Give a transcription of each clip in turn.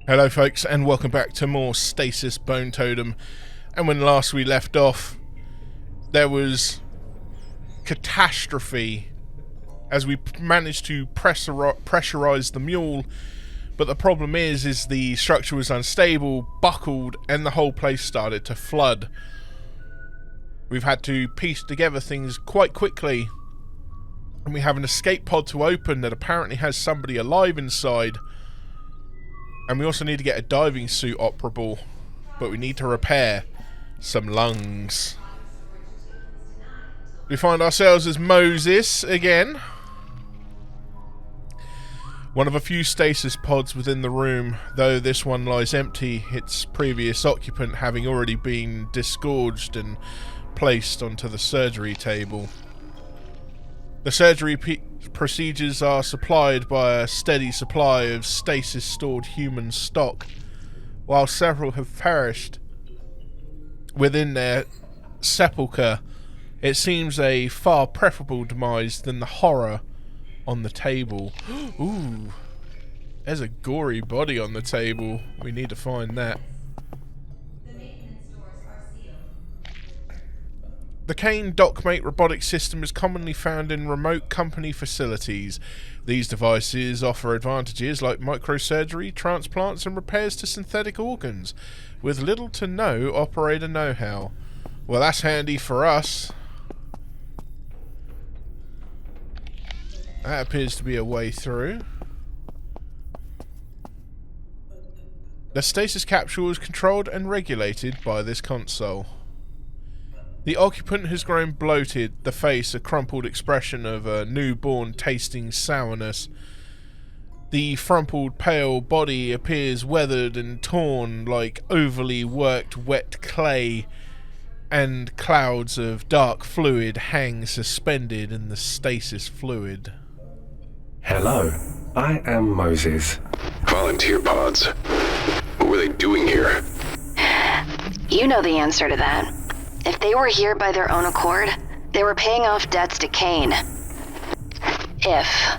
Hello folks, and welcome back to more Stasis Bone Totem. And when last we left off, there was catastrophe as we managed to pressurize the mule, but the problem is the structure was unstable, buckled, and the whole place started to flood. We've had to piece together things quite quickly, and we have an escape pod to open that apparently has somebody alive inside. And we also need to get a diving suit operable, but we need to repair some lungs. We find ourselves as Moses again. One of a few stasis pods within the room, though this one lies empty, its previous occupant having already been disgorged and placed onto the surgery table. The surgery procedures are supplied by a steady supply of stasis-stored human stock, while several have perished within their sepulchre. It seems a far preferable demise than the horror on the table. Ooh, there's a gory body on the table. We need to find that. The Cayne Dockmate robotic system is commonly found in remote company facilities. These devices offer advantages like microsurgery, transplants, and repairs to synthetic organs, with little to no operator know-how. Well, that's handy for us. That appears to be a way through. The stasis capsule is controlled and regulated by this console. The occupant has grown bloated, the face a crumpled expression of a newborn tasting sourness. The frumpled pale body appears weathered and torn like overly worked wet clay, and clouds of dark fluid hang suspended in the stasis fluid. Hello, I am Moses. Volunteer pods. What were they doing here? You know the answer to that. If they were here by their own accord, they were paying off debts to Cayne. If.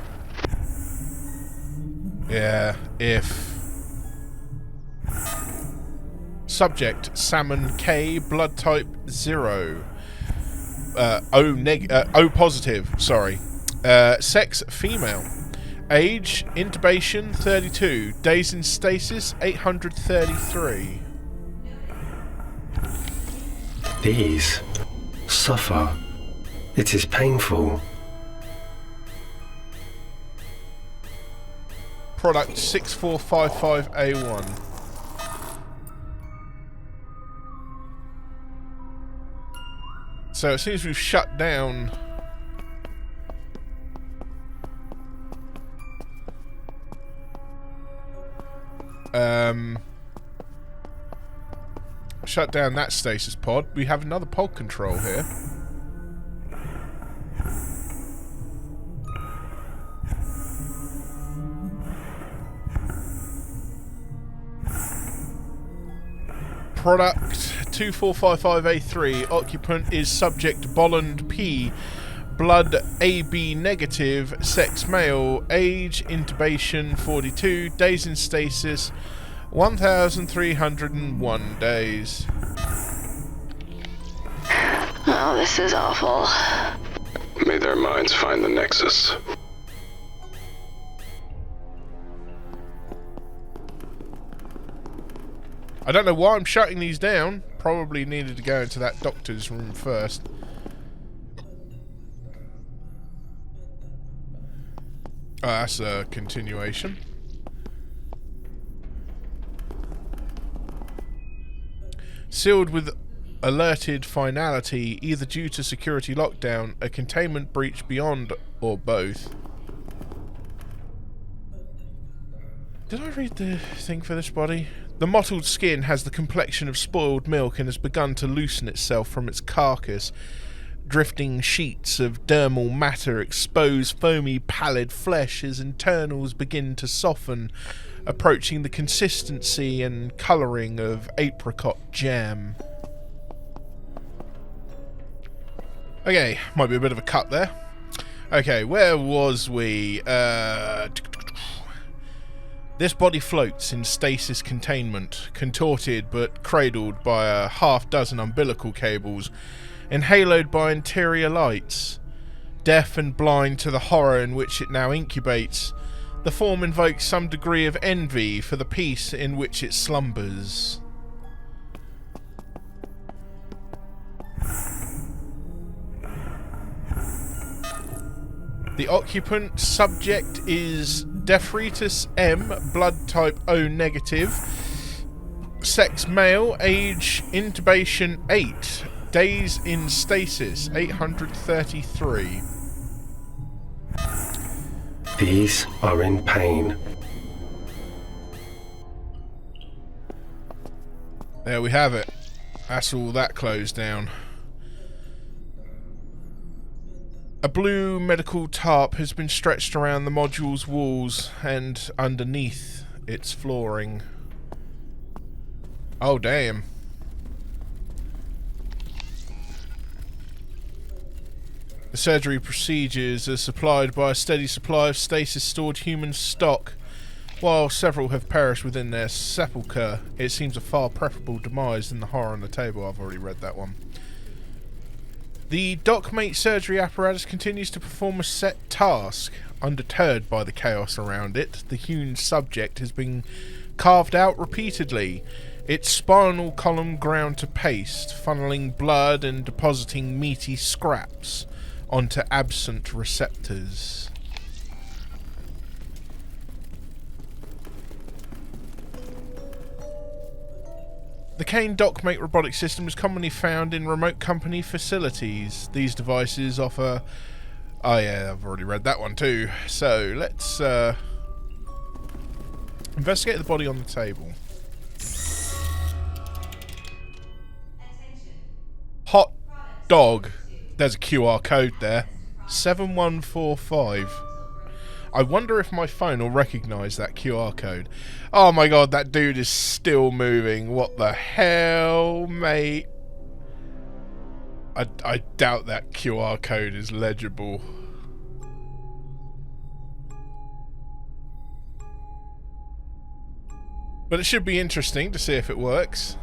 Yeah, if. Subject, Salmon K, blood type 0. O positive, sorry. Sex, female. Age, intubation, 32. Days in stasis, 833. These suffer. It is painful. Product 6455A1. So it seems we've shut down that stasis pod. We have another pod control here. Product 2455A3. Occupant is subject Bolland P. Blood AB negative. Sex male. Age intubation 42. Days in stasis 1,301 days. Oh, this is awful. May their minds find the nexus. I don't know why I'm shutting these down. Probably needed to go into that doctor's room first. Oh, that's a continuation. Sealed with alerted finality, either due to security lockdown, a containment breach beyond, or both. Did I read the thing for this body? The mottled skin has the complexion of spoiled milk and has begun to loosen itself from its carcass. Drifting sheets of dermal matter expose foamy, pallid flesh as internals begin to soften, approaching the consistency and colouring of apricot jam. Okay, might be a bit of a cut there. Okay, where was we? This body floats in stasis containment, contorted but cradled by a half-dozen umbilical cables, enhaloed by interior lights. Deaf and blind to the horror in which it now incubates, the form invokes some degree of envy for the peace in which it slumbers. The occupant subject is Dephritus M, blood type O negative, sex male, age intubation 8, days in stasis 833. These are in pain. There we have it. That's all that closed down. A blue medical tarp has been stretched around the module's walls and underneath its flooring. Oh, damn. The surgery procedures are supplied by a steady supply of stasis-stored human stock. While several have perished within their sepulchre, it seems a far preferable demise than the horror on the table. I've already read that one. The dockmate surgery apparatus continues to perform a set task. Undeterred by the chaos around it, the hewn subject has been carved out repeatedly, its spinal column ground to paste, funneling blood and depositing meaty scraps onto absent receptors. The Cayne dockmate robotic system is commonly found in remote company facilities. These devices offer... Oh yeah, I've already read that one too. So, let's investigate the body on the table. Hot dog. There's a QR code there. 7145. I wonder if my phone will recognise that QR code. Oh my god, that dude is still moving. What the hell, mate? I doubt that QR code is legible. But it should be interesting to see if it works.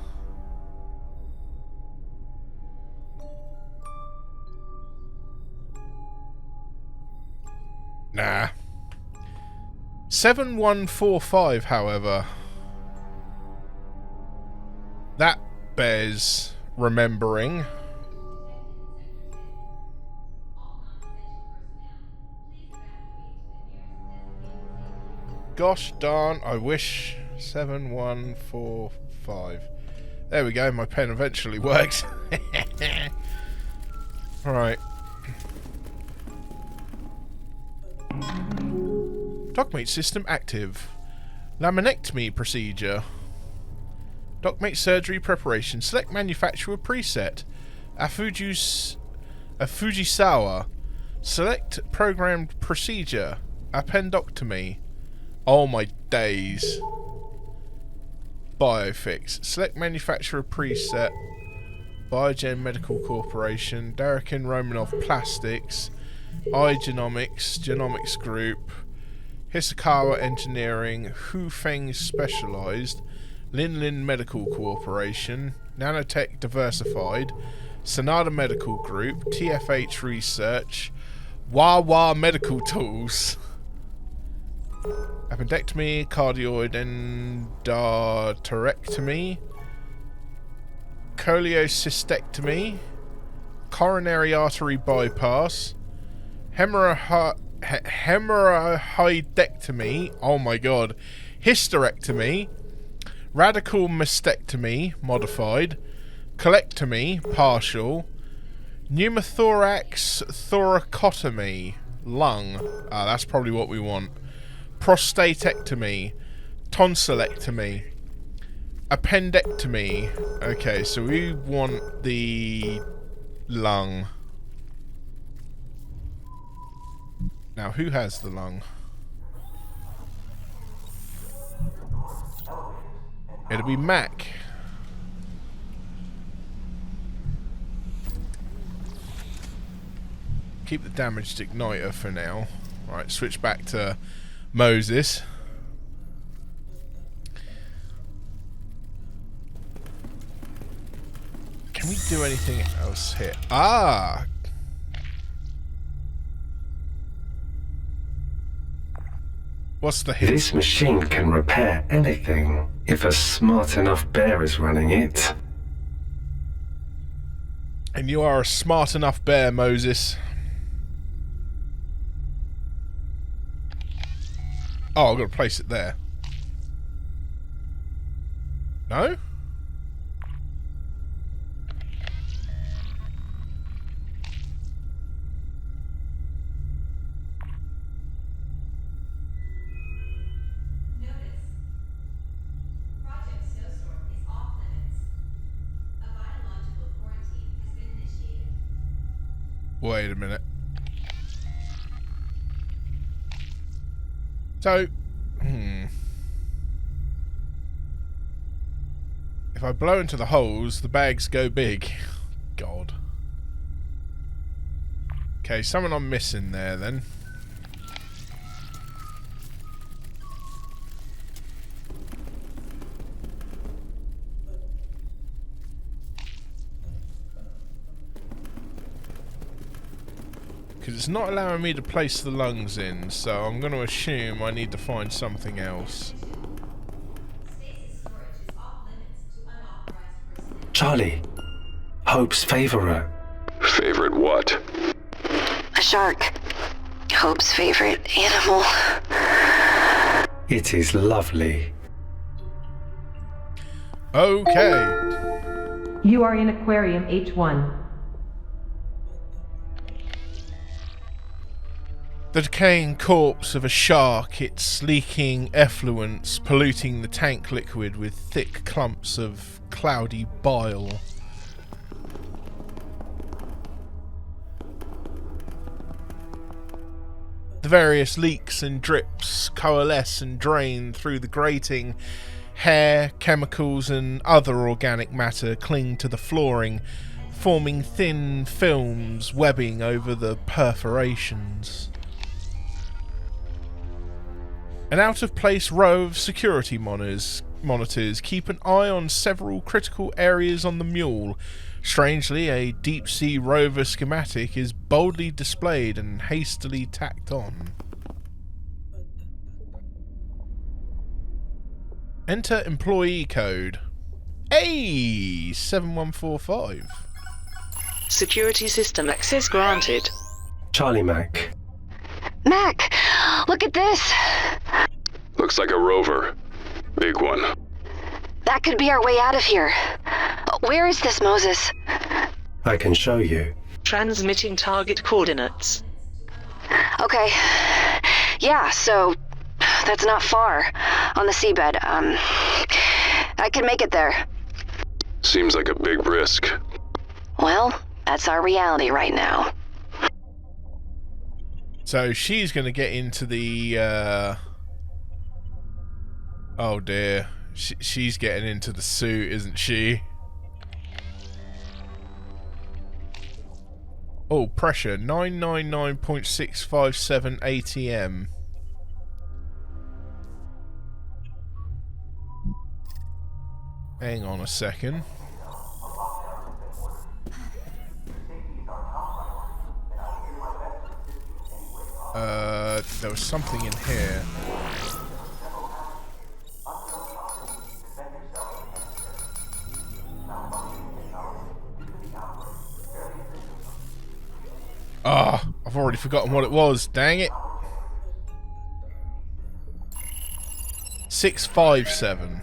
Nah. 7145, however. That bears remembering. Gosh darn, I wish 7145. There we go, my pen eventually works. Right. Dockmate system active. Laminectomy procedure. Dockmate surgery preparation. Select manufacturer preset. A Fujisawa. Select programmed procedure. Appendectomy. Oh my days. Biofix. Select manufacturer preset. Biogen Medical Corporation. Darakin Romanov Plastics. iGenomics. Genomics Group. Hisakawa Engineering, Hufeng Specialized, Linlin Medical Corporation, Nanotech Diversified, Sonada Medical Group, TFH Research, Wawa Medical Tools, Appendectomy, Cardioid Endarterectomy, Cholecystectomy, Coronary Artery Bypass, hemorrhoidectomy, oh my god, hysterectomy, radical mastectomy, modified, colectomy, partial, pneumothorax thoracotomy, lung, that's probably what we want, prostatectomy, tonsillectomy, appendectomy. Okay, so we want the lung. Now, who has the lung? It'll be Mac. Keep the damaged igniter for now. Alright, switch back to Moses. Can we do anything else here? Ah! What's the hit? This machine can repair anything if a smart enough bear is running it. And you are a smart enough bear, Moses. Oh, I've got to place it there. No? Wait a minute. So, if I blow into the holes, the bags go big. God. Okay, something I'm missing there then. Because it's not allowing me to place the lungs in, so I'm going to assume I need to find something else. Charlie, Hope's favorite. Favorite what? A shark. Hope's favorite animal. It is lovely. Okay. You are in Aquarium H1. The decaying corpse of a shark, its leaking effluents polluting the tank liquid with thick clumps of cloudy bile. The various leaks and drips coalesce and drain through the grating. Hair, chemicals and other organic matter cling to the flooring, forming thin films webbing over the perforations. An out-of-place row of security monitors keep an eye on several critical areas on the mule. Strangely, a deep-sea rover schematic is boldly displayed and hastily tacked on. Enter employee code. Hey, 7145. Security system access granted. Charlie Mac. Mac, look at this. Looks like a rover. Big one. That could be our way out of here. Where is this, Moses? I can show you. Transmitting target coordinates. Okay. Yeah, so that's not far. On the seabed. I can make it there. Seems like a big risk. Well, that's our reality right now. So she's going to get into the... Oh dear. She's getting into the suit, isn't she? Oh, pressure. 999.657 ATM. Hang on a second. There was something in here. Ah, I've already forgotten what it was. Dang it. 657.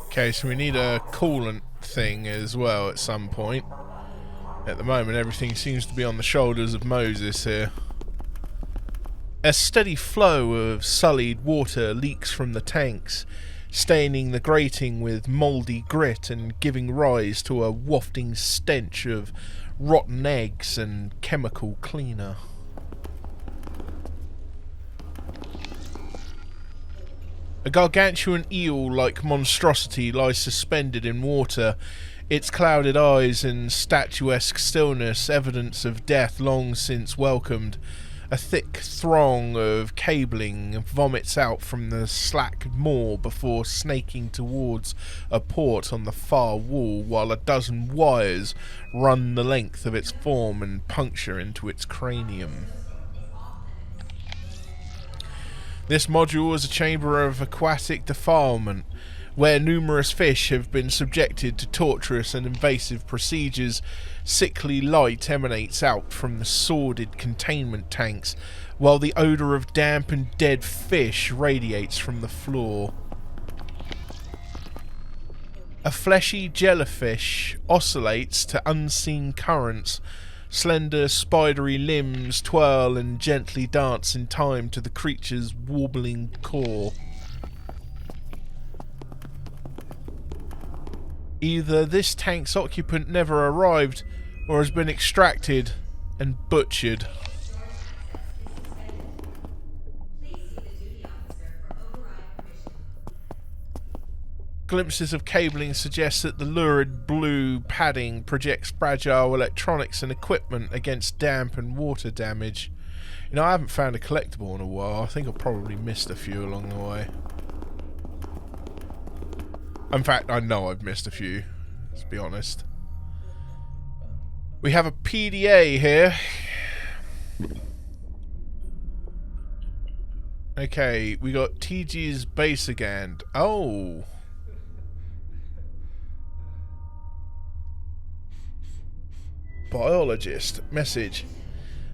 Okay, so we need a coolant thing as well at some point. At the moment, everything seems to be on the shoulders of Moses here. A steady flow of sullied water leaks from the tanks, staining the grating with mouldy grit and giving rise to a wafting stench of rotten eggs and chemical cleaner. A gargantuan eel-like monstrosity lies suspended in water, its clouded eyes and statuesque stillness evidence of death long since welcomed. A thick throng of cabling vomits out from the slack maw before snaking towards a port on the far wall, while a dozen wires run the length of its form and puncture into its cranium. This module is a chamber of aquatic defilement, where numerous fish have been subjected to torturous and invasive procedures. Sickly light emanates out from the sordid containment tanks, while the odour of damp and dead fish radiates from the floor. A fleshy jellyfish oscillates to unseen currents. Slender, spidery limbs twirl and gently dance in time to the creature's warbling core. Either this tank's occupant never arrived, or has been extracted and butchered. Glimpses of cabling suggest that the lurid blue padding projects fragile electronics and equipment against damp and water damage. You know, I haven't found a collectible in a while. I think I've probably missed a few along the way. In fact, I know I've missed a few, let's be honest. We have a PDA here. Okay, we got TG's Basegand. Oh. Biologist. Message.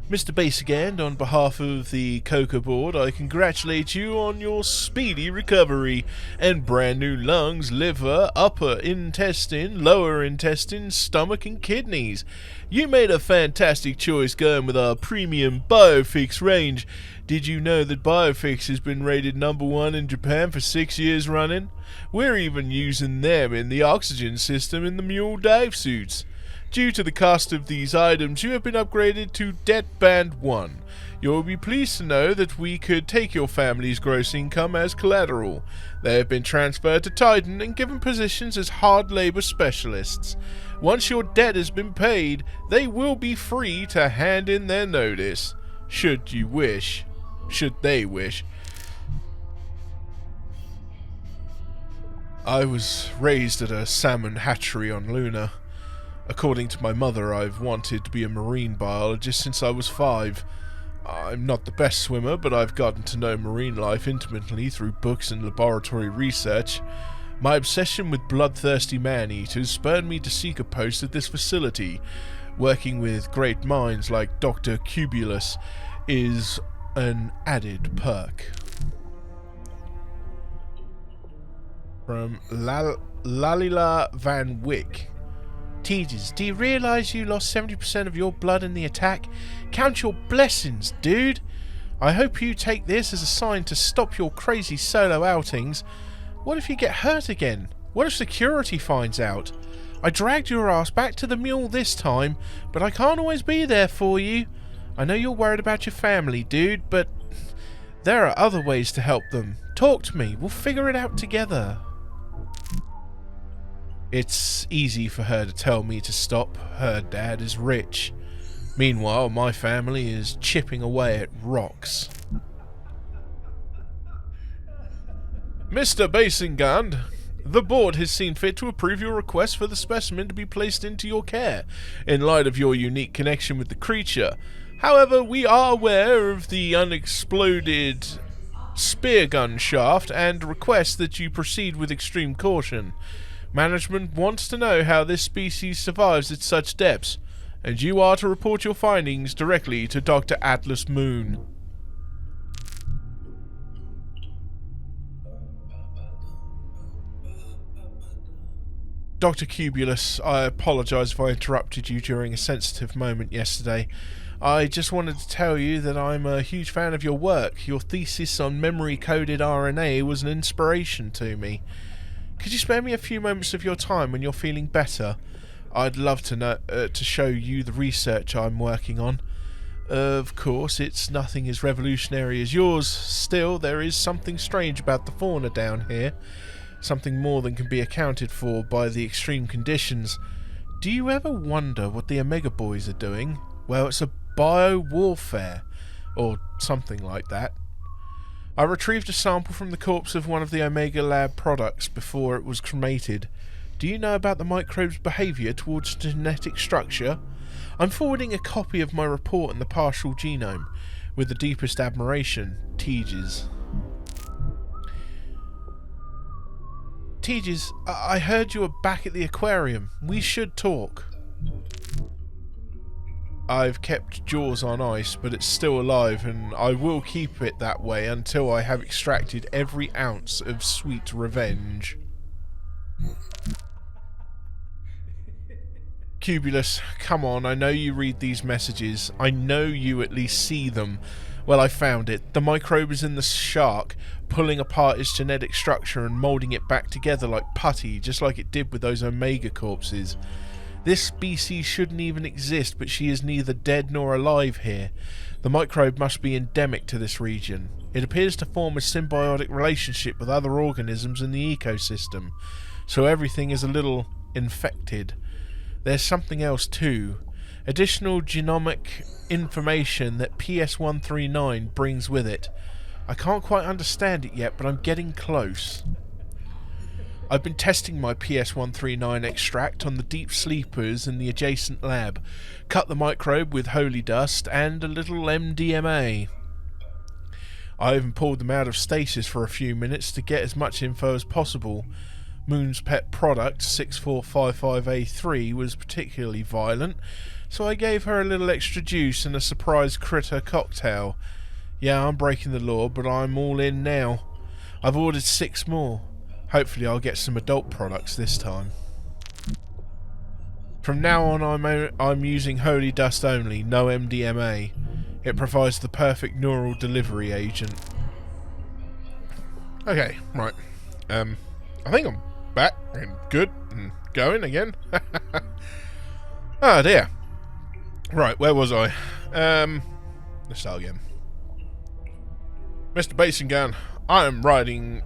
Mr. Basegand, on behalf of the Coca Board, I congratulate you on your speedy recovery and brand new lungs, liver, upper intestine, lower intestine, stomach and kidneys. You made a fantastic choice going with our premium Biofix range. Did you know that Biofix has been rated #1 in Japan for 6 years running? We're even using them in the oxygen system in the mule dive suits. Due to the cost of these items, you have been upgraded to Debt Band 1. You will be pleased to know that we could take your family's gross income as collateral. They have been transferred to Titan and given positions as hard labor specialists. Once your debt has been paid, they will be free to hand in their notice. Should you wish. Should they wish. I was raised at a salmon hatchery on Luna. According to my mother, I've wanted to be a marine biologist since I was 5. I'm not the best swimmer, but I've gotten to know marine life intimately through books and laboratory research. My obsession with bloodthirsty man-eaters spurred me to seek a post at this facility. Working with great minds like Dr. Cubulus is an added perk. From Lalila Van Wyck. Tejas, do you realise you lost 70% of your blood in the attack? Count your blessings, dude! I hope you take this as a sign to stop your crazy solo outings. What if you get hurt again? What if security finds out? I dragged your ass back to the mule this time, but I can't always be there for you. I know you're worried about your family, dude, but there are other ways to help them. Talk to me, we'll figure it out together. It's easy for her to tell me to stop. Her dad is rich. Meanwhile, my family is chipping away at rocks. Mr. Basingand, the board has seen fit to approve your request for the specimen to be placed into your care, in light of your unique connection with the creature. However, we are aware of the unexploded spear gun shaft and request that you proceed with extreme caution. Management wants to know how this species survives at such depths, and you are to report your findings directly to Dr. Atlas Moon. Dr. Cubulus, I apologise if I interrupted you during a sensitive moment yesterday. I just wanted to tell you that I'm a huge fan of your work. Your thesis on memory-coded RNA was an inspiration to me. Could you spare me a few moments of your time when you're feeling better? I'd love to show you the research I'm working on. Of course, it's nothing as revolutionary as yours. Still, there is something strange about the fauna down here. Something more than can be accounted for by the extreme conditions. Do you ever wonder what the Omega Boys are doing? Well, it's a bio-warfare, or something like that. I retrieved a sample from the corpse of one of the Omega Lab products before it was cremated. Do you know about the microbe's behaviour towards genetic structure? I'm forwarding a copy of my report in the partial genome. With the deepest admiration, Tejas. Tejas, I heard you were back at the aquarium. We should talk. I've kept Jaws on ice, but it's still alive, and I will keep it that way until I have extracted every ounce of sweet revenge. Cubulus, come on, I know you read these messages. I know you at least see them. Well, I found it. The microbe is in the shark, pulling apart its genetic structure and moulding it back together like putty, just like it did with those Omega corpses. This species shouldn't even exist, but she is neither dead nor alive here. The microbe must be endemic to this region. It appears to form a symbiotic relationship with other organisms in the ecosystem, so everything is a little infected. There's something else too. Additional genomic information that PS139 brings with it. I can't quite understand it yet, but I'm getting close. I've been testing my PS139 extract on the deep sleepers in the adjacent lab. Cut the microbe with holy dust and a little MDMA. I even pulled them out of stasis for a few minutes to get as much info as possible. Moon's pet product, 6455A3, was particularly violent, so I gave her a little extra juice and a surprise critter cocktail. Yeah, I'm breaking the law, but I'm all in now. I've ordered 6 more. Hopefully I'll get some adult products this time. From now on I'm using holy dust only, no MDMA. It provides the perfect neural delivery agent. Okay, right. I think I'm back and good and going again. Oh dear. Right, where was I? Let's start again. Mr. Basingan, I am writing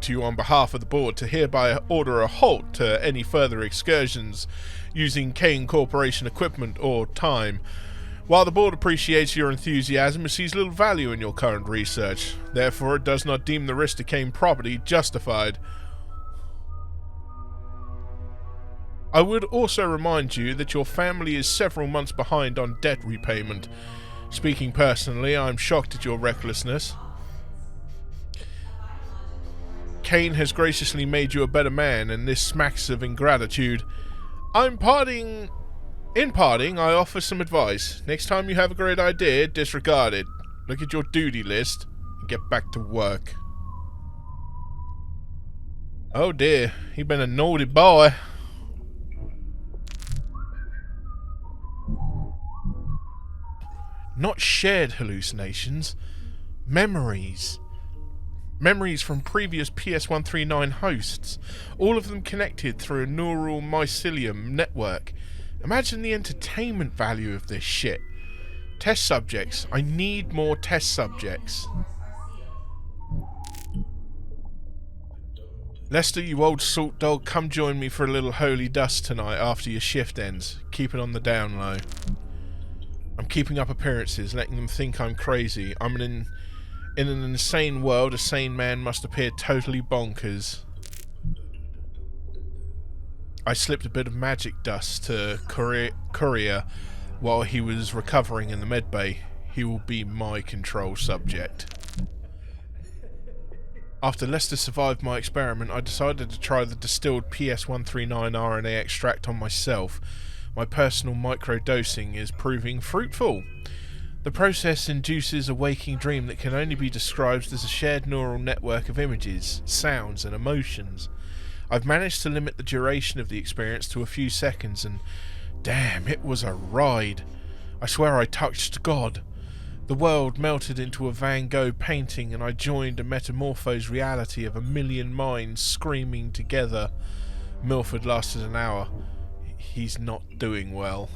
to you on behalf of the board to hereby order a halt to any further excursions using Cayne Corporation equipment or time. While the board appreciates your enthusiasm, it sees little value in your current research. Therefore, it does not deem the risk to Cayne property justified. I would also remind you that your family is several months behind on debt repayment. Speaking personally, I am shocked at your recklessness. Cayne has graciously made you a better man, and this smacks of ingratitude. In parting, I offer some advice. Next time you have a great idea, disregard it. Look at your duty list and get back to work. Oh dear, he been a naughty boy. Not shared hallucinations. Memories. Memories from previous PS139 hosts. All of them connected through a neural mycelium network. Imagine the entertainment value of this shit. Test subjects. I need more test subjects. Lester, you old salt dog, come join me for a little holy dust tonight after your shift ends. Keep it on the down low. I'm keeping up appearances, letting them think I'm crazy. In an insane world, a sane man must appear totally bonkers. I slipped a bit of magic dust to Courier while he was recovering in the medbay. He will be my control subject. After Lester survived my experiment, I decided to try the distilled PS139 RNA extract on myself. My personal microdosing is proving fruitful. The process induces a waking dream that can only be described as a shared neural network of images, sounds, and emotions. I've managed to limit the duration of the experience to a few seconds, and damn, it was a ride. I swear I touched God. The world melted into a Van Gogh painting, and I joined a metamorphosed reality of a million minds screaming together. Milford lasted an hour. He's not doing well.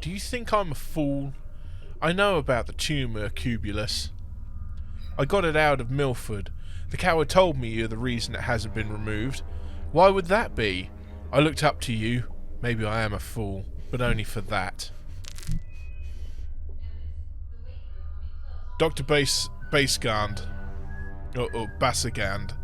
Do you think I'm a fool? I know about the tumour, Cubulus. I got it out of Milford. The coward told me you're the reason it hasn't been removed. Why would that be? I looked up to you. Maybe I am a fool, but only for that. Dr. Basegand. Or Basagand.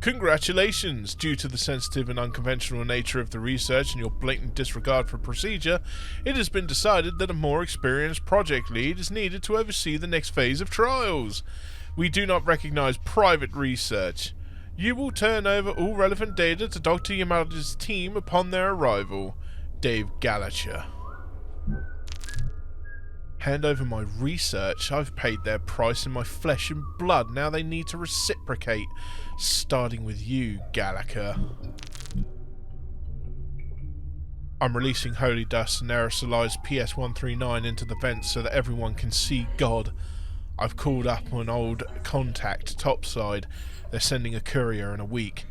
Congratulations! Due to the sensitive and unconventional nature of the research and your blatant disregard for procedure, it has been decided that a more experienced project lead is needed to oversee the next phase of trials. We do not recognize private research. You will turn over all relevant data to Dr. Yamada's team upon their arrival. Dave Gallagher. Hand over my research. I've paid their price in my flesh and blood. Now they need to reciprocate. Starting with you, Gallagher. I'm releasing holy dust and aerosolized PS-139 into the vents so that everyone can see God. I've called up an old contact topside. They're sending a courier in a week.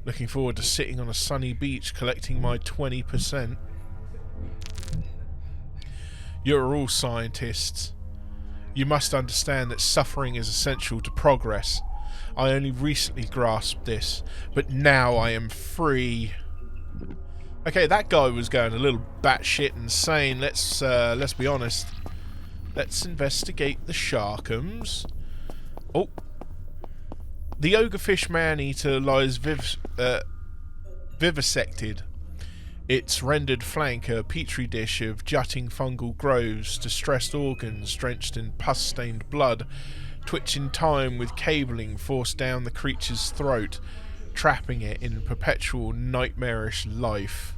Looking forward to sitting on a sunny beach collecting my 20%. You're all scientists. You must understand that suffering is essential to progress. I only recently grasped this, but now I am free. Okay, that guy was going a little batshit insane. Let's be honest. Let's investigate the Sharkums. Oh. The ogrefish man-eater lies vivisected. Its rendered flank a petri dish of jutting fungal growths, distressed organs drenched in pus-stained blood, twitch in time with cabling forced down the creature's throat, trapping it in perpetual nightmarish life.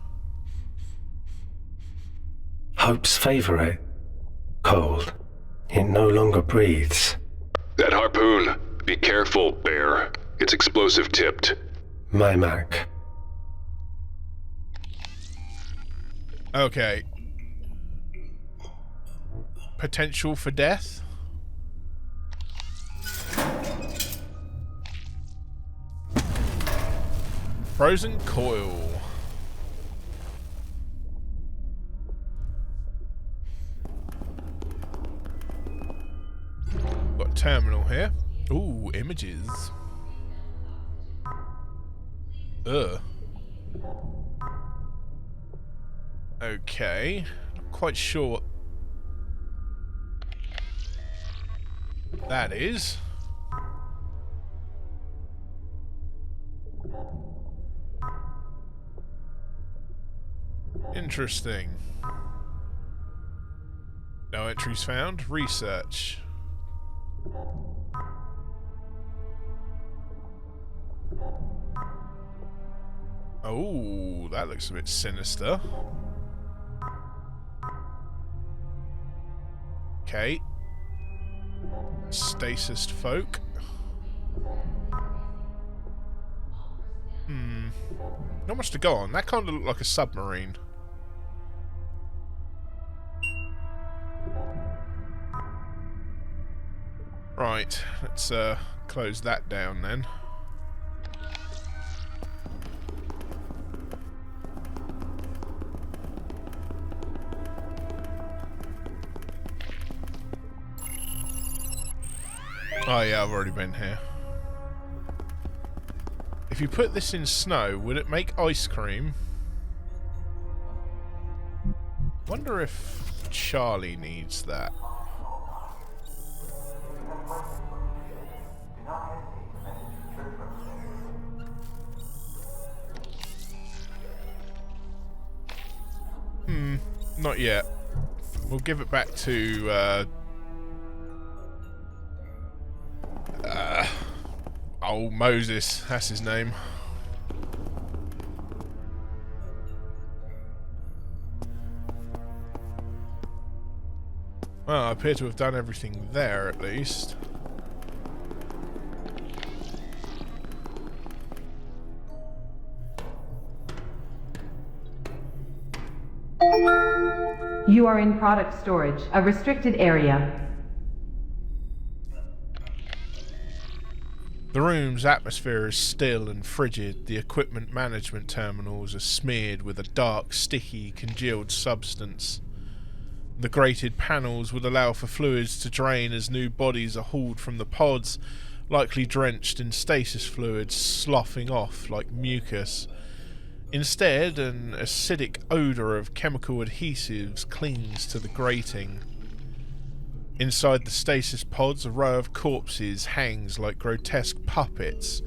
Hopes favour it. Cold. It no longer breathes. That harpoon. Be careful, Bear. It's explosive tipped. My Mac. Okay. Potential for death? Frozen coil. Got a terminal here. Ooh, images. Ugh. Okay. Not quite sure what that is. Interesting. No entries found. Research. Oh, that looks a bit sinister. Okay. Stasis folk. Not much to go on. That kind of looked like a submarine. Right, let's close that down then. Oh yeah, I've already been here. If you put this in snow, would it make ice cream? Wonder if Charlie needs that. Not yet. We'll give it back to old Moses, that's his name. Well, I appear to have done everything there, at least. You are in product storage, a restricted area. The room's atmosphere is still and frigid. The equipment management terminals are smeared with a dark, sticky, congealed substance. The grated panels would allow for fluids to drain as new bodies are hauled from the pods, likely drenched in stasis fluids, sloughing off like mucus. Instead, an acidic odour of chemical adhesives clings to the grating. Inside the stasis pods, a row of corpses hangs like grotesque puppets,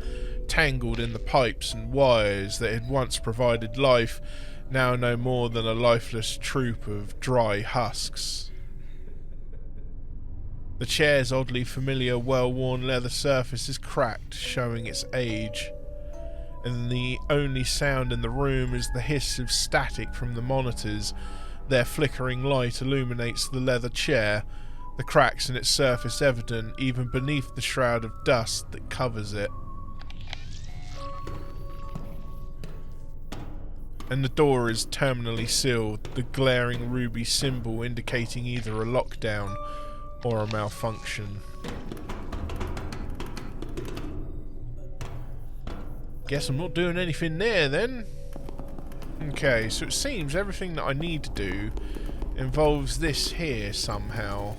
tangled in the pipes and wires that had once provided life, now no more than a lifeless troop of dry husks. The chair's oddly familiar, well-worn leather surface is cracked, showing its age, and the only sound in the room is the hiss of static from the monitors. Their flickering light illuminates the leather chair, the cracks in its surface evident even beneath the shroud of dust that covers it. And the door is terminally sealed, the glaring ruby symbol indicating either a lockdown or a malfunction. Guess I'm not doing anything there then. Okay, so it seems everything that I need to do involves this here somehow.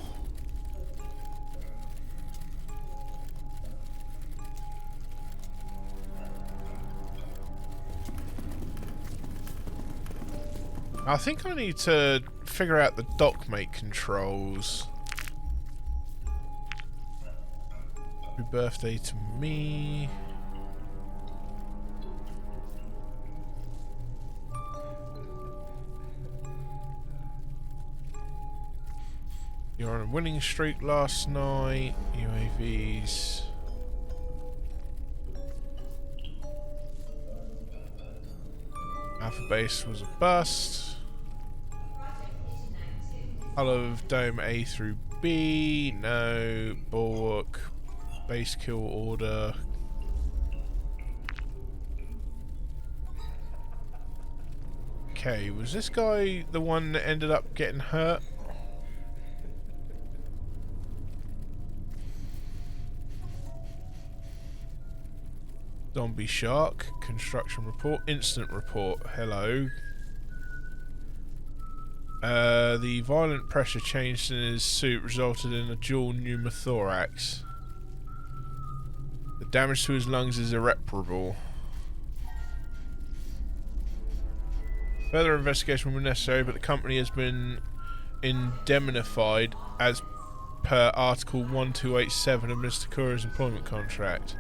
I think I need to figure out the dockmate controls. Happy birthday to me. You're on a winning streak last night. UAVs. Alpha base was a bust. Hull of dome A through B. No. Bulwark. Base kill order. Okay, was this guy the one that ended up getting hurt? Zombie shark. Construction report. Incident report. Hello. The violent pressure change in his suit resulted in a dual pneumothorax. The damage to his lungs is irreparable. Further investigation will be necessary, but the company has been indemnified as per Article 1287 of Mr. Kura's employment contract.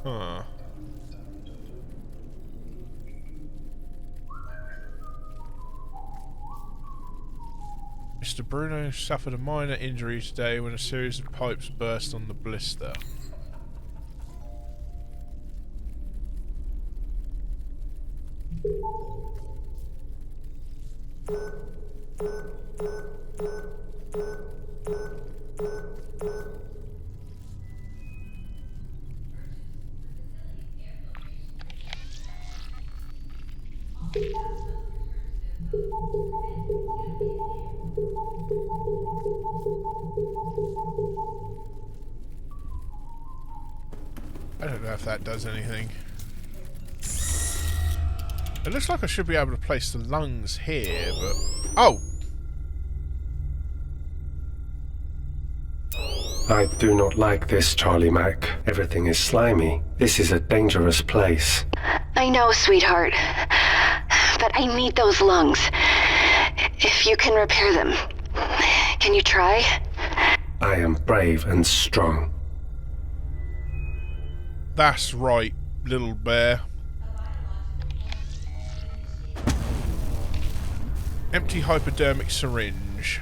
Huh. Mr. Bruno suffered a minor injury today when a series of pipes burst on the blister. I don't know if that does anything. It looks like I should be able to place the lungs here, but... Oh! I do not like this, Charlie Mac. Everything is slimy. This is a dangerous place. I know, sweetheart. But I need those lungs. If you can repair them. Can you try? I am brave and strong. That's right, little bear. Empty hypodermic syringe.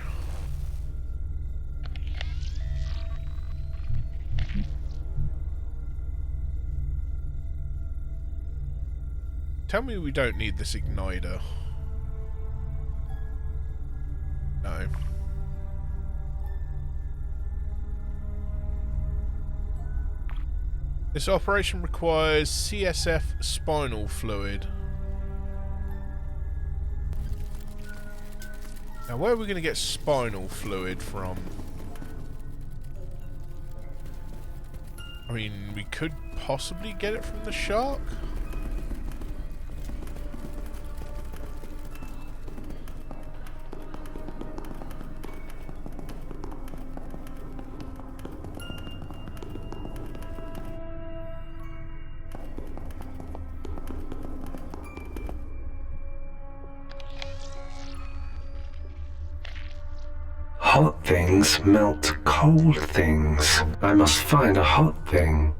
Tell me we don't need this igniter. No. This operation requires CSF spinal fluid. Now, where are we going to get spinal fluid from? I mean, we could possibly get it from the shark? Hot things melt cold things. I must find a hot thing.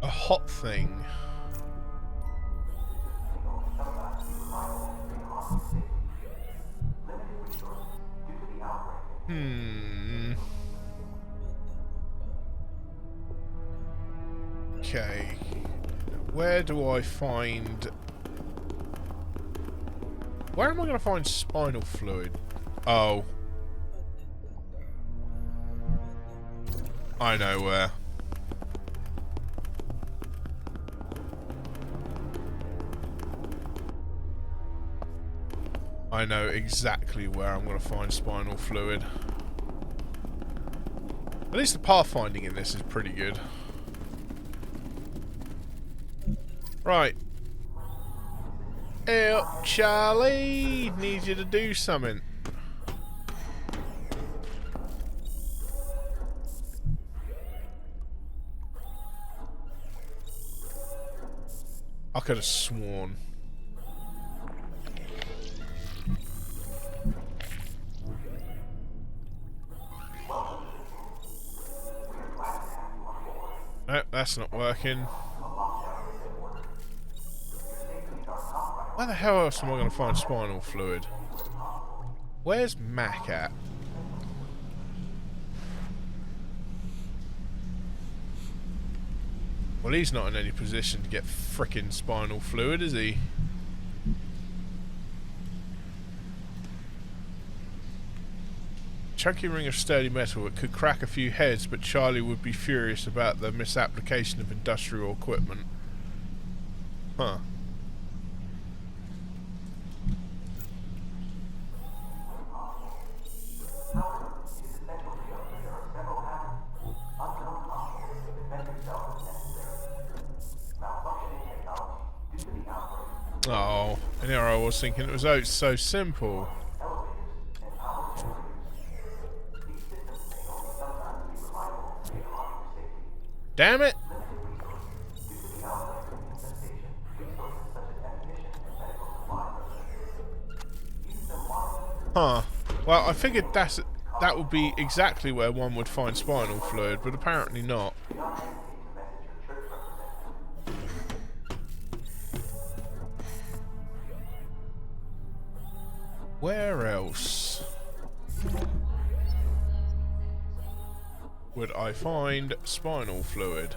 A hot thing. Okay. Where do I find... Where am I going to find spinal fluid? Oh. I know where. I know exactly where I'm going to find spinal fluid. At least the pathfinding in this is pretty good. Right. Hey up, Charlie! Need you to do something. I could have sworn. Nope, that's not working. Where the hell else am I going to find spinal fluid? Where's Mac at? Well, he's not in any position to get frickin' spinal fluid, is he? Chunky ring of sturdy metal. It could crack a few heads, but Charlie would be furious about the misapplication of industrial equipment. Huh. Oh, and here I was thinking it was so simple. Damn it! Huh. Well, I figured that would be exactly where one would find spinal fluid, but apparently not. Where else would I find spinal fluid?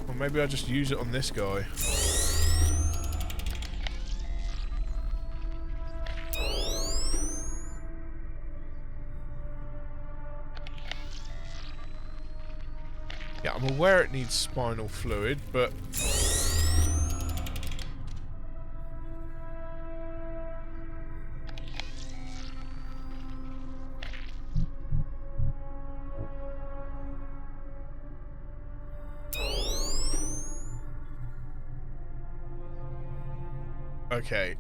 Or maybe I just use it on this guy. Yeah, I'm aware it needs spinal fluid, but... Okay.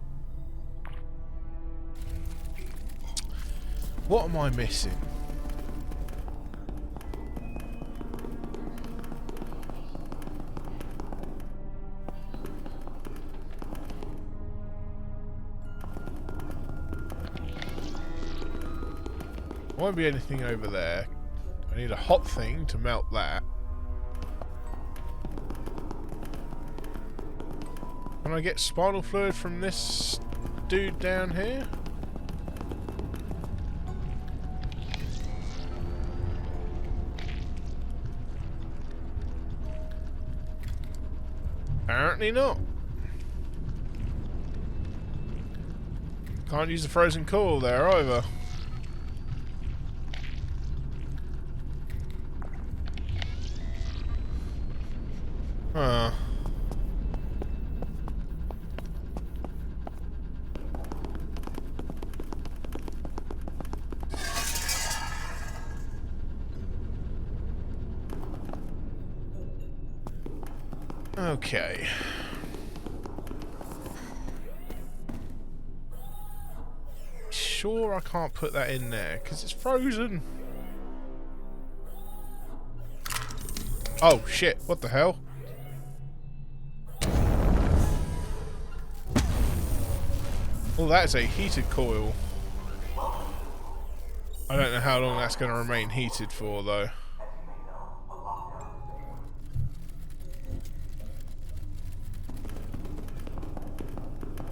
What am I missing? Won't be anything over there. I need a hot thing to melt that. Can I get spinal fluid from this dude down here? Apparently not. Can't use the frozen coil there either. Okay. Sure, I can't put that in there because it's frozen. Oh shit, what the hell? Oh, that's a heated coil. I don't know how long that's going to remain heated for, though.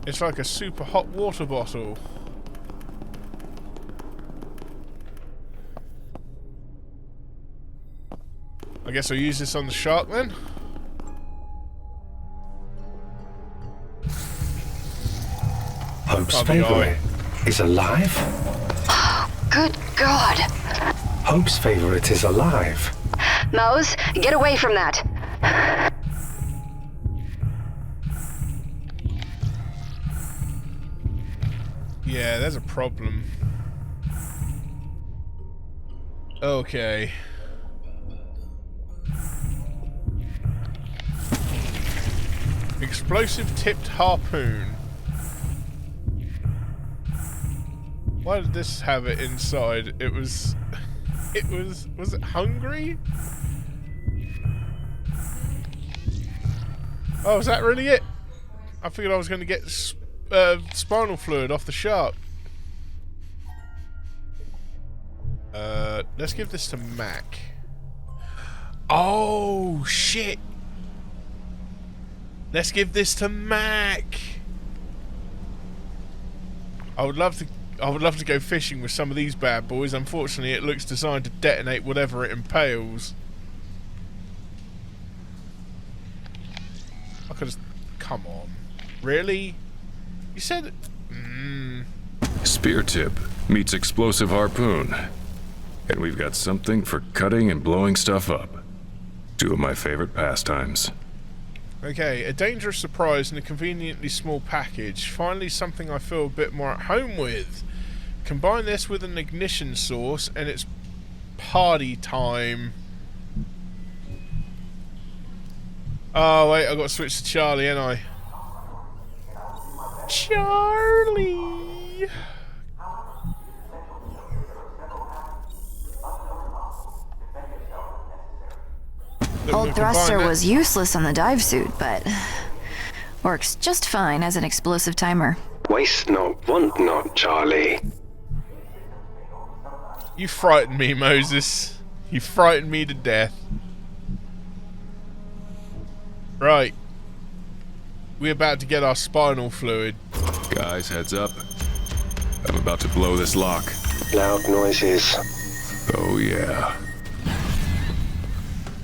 It's like a super hot water bottle. I guess I'll use this on the shark then. Hope's favorite is alive? Good God. Hope's favorite is alive. Mose, get away from that. Yeah, there's a problem. Okay. Explosive tipped harpoon. Why did this have it inside? It was it hungry? Oh, is that really it? I figured I was going to get spinal fluid off the shark. Let's give this to Mac. Oh, shit. Let's give this to Mac. I would love to go fishing with some of these bad boys. Unfortunately, it looks designed to detonate whatever it impales. I could just... Come on. Really? You said... Spear tip meets explosive harpoon. And we've got something for cutting and blowing stuff up. Two of my favorite pastimes. Okay, a dangerous surprise in a conveniently small package. Finally something I feel a bit more at home with. Combine this with an ignition source and it's party time. Oh wait, I've got to switch to Charlie, ain't I? Charlie! Old thruster was useless on the dive suit, but works just fine as an explosive timer. Waste not, want not, Charlie. You frightened me, Moses. You frightened me to death. Right. We're about to get our spinal fluid. Guys, heads up. I'm about to blow this lock. Loud noises. Oh yeah.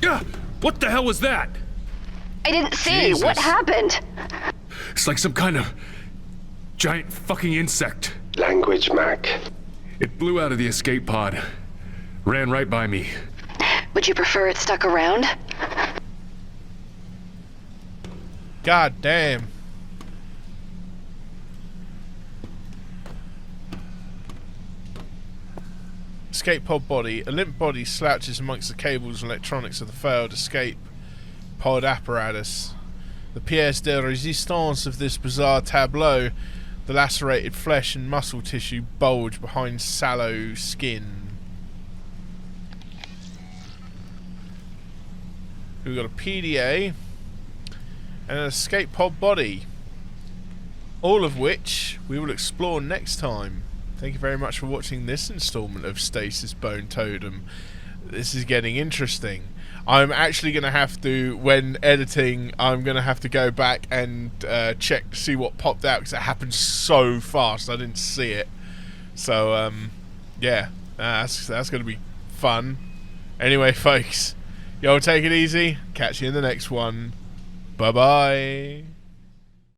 Yeah! What the hell was that? I didn't see. Jesus. What happened? It's like some kind of giant fucking insect. Language, Mac. It blew out of the escape pod. Ran right by me. Would you prefer it stuck around? God damn. Escape pod body. A limp body slouches amongst the cables and electronics of the failed escape pod apparatus. The pièce de résistance of this bizarre tableau, the lacerated flesh and muscle tissue bulge behind sallow skin. We've got a PDA and an escape pod body, all of which we will explore next time. Thank you very much for watching this installment of Stasis Bone Totem. This is getting interesting. I'm actually going to have to, when editing, I'm going to have to go back and check to see what popped out, because it happened so fast I didn't see it. So, yeah, that's going to be fun. Anyway, folks, y'all take it easy. Catch you in the next one. Bye-bye.